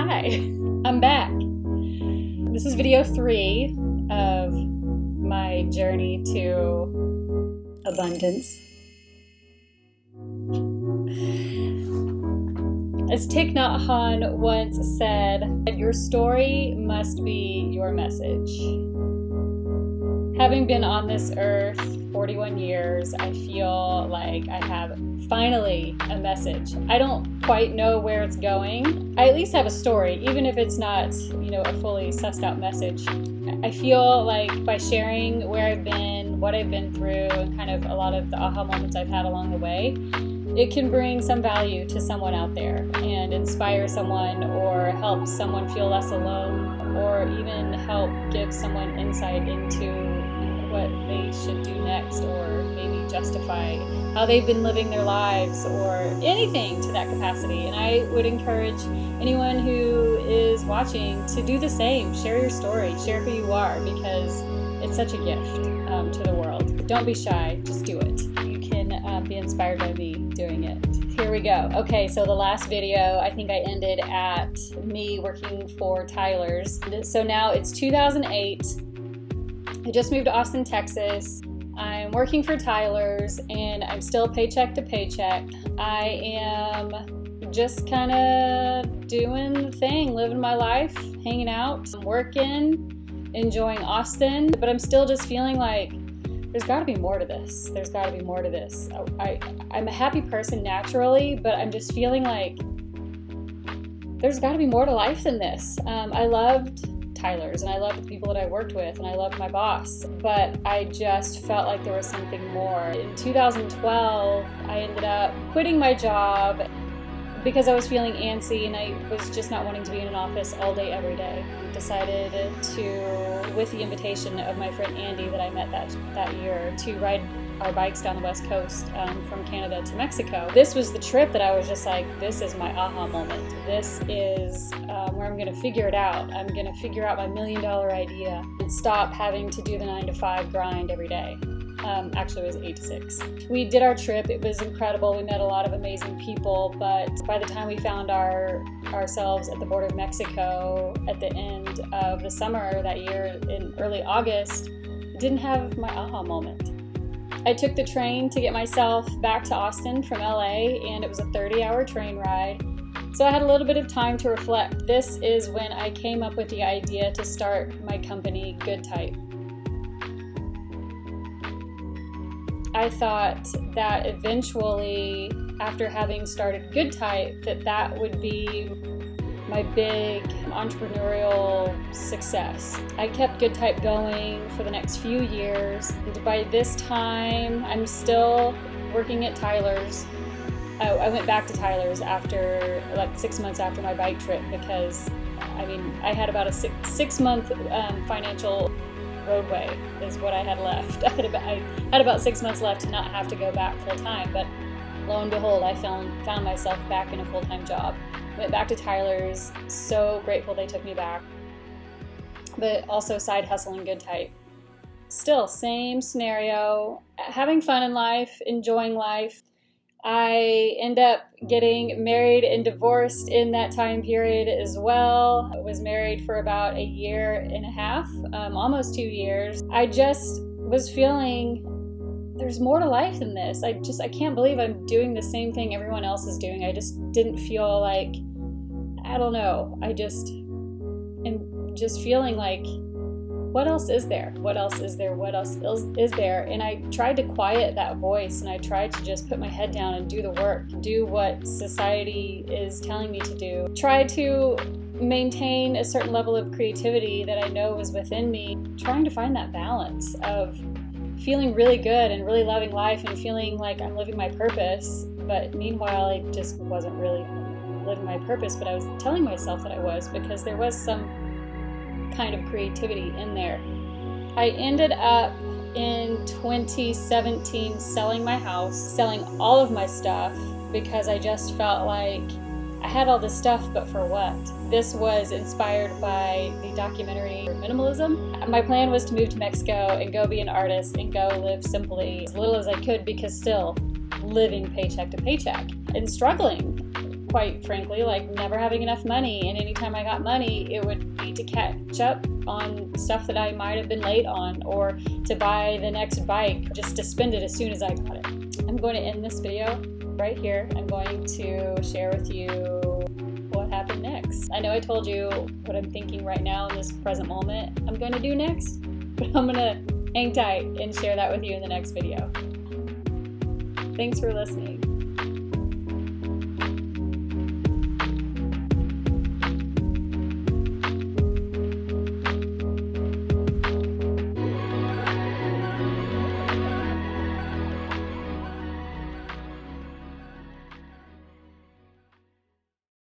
Hi, I'm back. This is video 3 of my journey to abundance. As Thich Nhat Hanh once said, your story must be your message. Having been on this earth 41 years, I feel like I have finally a message. I don't quite know where it's going. I at least have a story, even if it's not, a fully sussed out message. I feel like by sharing where I've been, what I've been through, and kind of a lot of the aha moments I've had along the way, it can bring some value to someone out there and inspire someone or help someone feel less alone, or even help give someone insight into what they should do next, or maybe justify how they've been living their lives, or anything to that capacity. And I would encourage anyone who is watching to do the same. Share your story, share who you are, because it's such a gift to the world. Don't be shy, just do it. You can be inspired by me doing it. Here we go. Okay, so the last video, I think I ended at me working for Tyler's. So now it's 2008. I just moved to Austin, Texas. I'm working for Tyler's and I'm still paycheck to paycheck. I am just kind of doing the thing, living my life, hanging out, working, enjoying Austin, but I'm still just feeling like there's got to be more to this. There's got to be more to this. I'm a happy person naturally, but I'm just feeling like there's got to be more to life than this. I loved Tyler's and I loved the people that I worked with and I loved my boss, but I just felt like there was something more. In 2012, I ended up quitting my job because I was feeling antsy and I was just not wanting to be in an office all day, every day. I decided to, with the invitation of my friend Andy that I met that year, to ride our bikes down the West Coast from Canada to Mexico. This was the trip that I was just like, this is my aha moment. This is where I'm gonna figure it out. I'm gonna figure out my $1 million idea and stop having to do the 9-to-5 grind every day. Actually, it was 8 to 6. We did our trip. It was incredible. We met a lot of amazing people, but by the time we found ourselves at the border of Mexico at the end of the summer that year, in early August, I didn't have my aha moment. I took the train to get myself back to Austin from LA, and it was a 30-hour train ride. So I had a little bit of time to reflect. This is when I came up with the idea to start my company, Good Type. I thought that eventually, after having started Good Type, that would be my big entrepreneurial success. I kept Good Type going for the next few years. And by this time, I'm still working at Tyler's. I went back to Tyler's after like 6 months after my bike trip because, I had about a six-month financial roadway is what I had left. I had about 6 months left to not have to go back full time, but lo and behold, I found myself back in a full-time job. Went back to Tyler's, so grateful they took me back, but also side hustling Good Type. Still, same scenario, having fun in life, enjoying life. I end up getting married and divorced in that time period as well. I was married for about 1.5 years, almost 2 years. I just was feeling there's more to life than this. I can't believe I'm doing the same thing everyone else is doing. I just didn't feel like, I don't know. I just am just feeling like, what else is there? What else is there? What else is there? And I tried to quiet that voice, and I tried to just put my head down and do the work, do what society is telling me to do. Try to maintain a certain level of creativity that I know was within me, trying to find that balance of feeling really good and really loving life and feeling like I'm living my purpose, but meanwhile I just wasn't really living my purpose, but I was telling myself that I was, because there was some kind of creativity in there. I ended up in 2017 selling my house, selling all of my stuff, because I just felt like I had all this stuff, but for what? This was inspired by the documentary Minimalism. My plan was to move to Mexico and go be an artist and go live simply as little as I could, because still living paycheck to paycheck and struggling quite frankly, like never having enough money. And anytime I got money, it would be to catch up on stuff that I might have been late on, or to buy the next bike, just to spend it as soon as I got it. I'm going to end this video right here. I'm going to share with you what happened next. I know I told you what I'm thinking right now in this present moment I'm going to do next, but I'm going to hang tight and share that with you in the next video. Thanks for listening.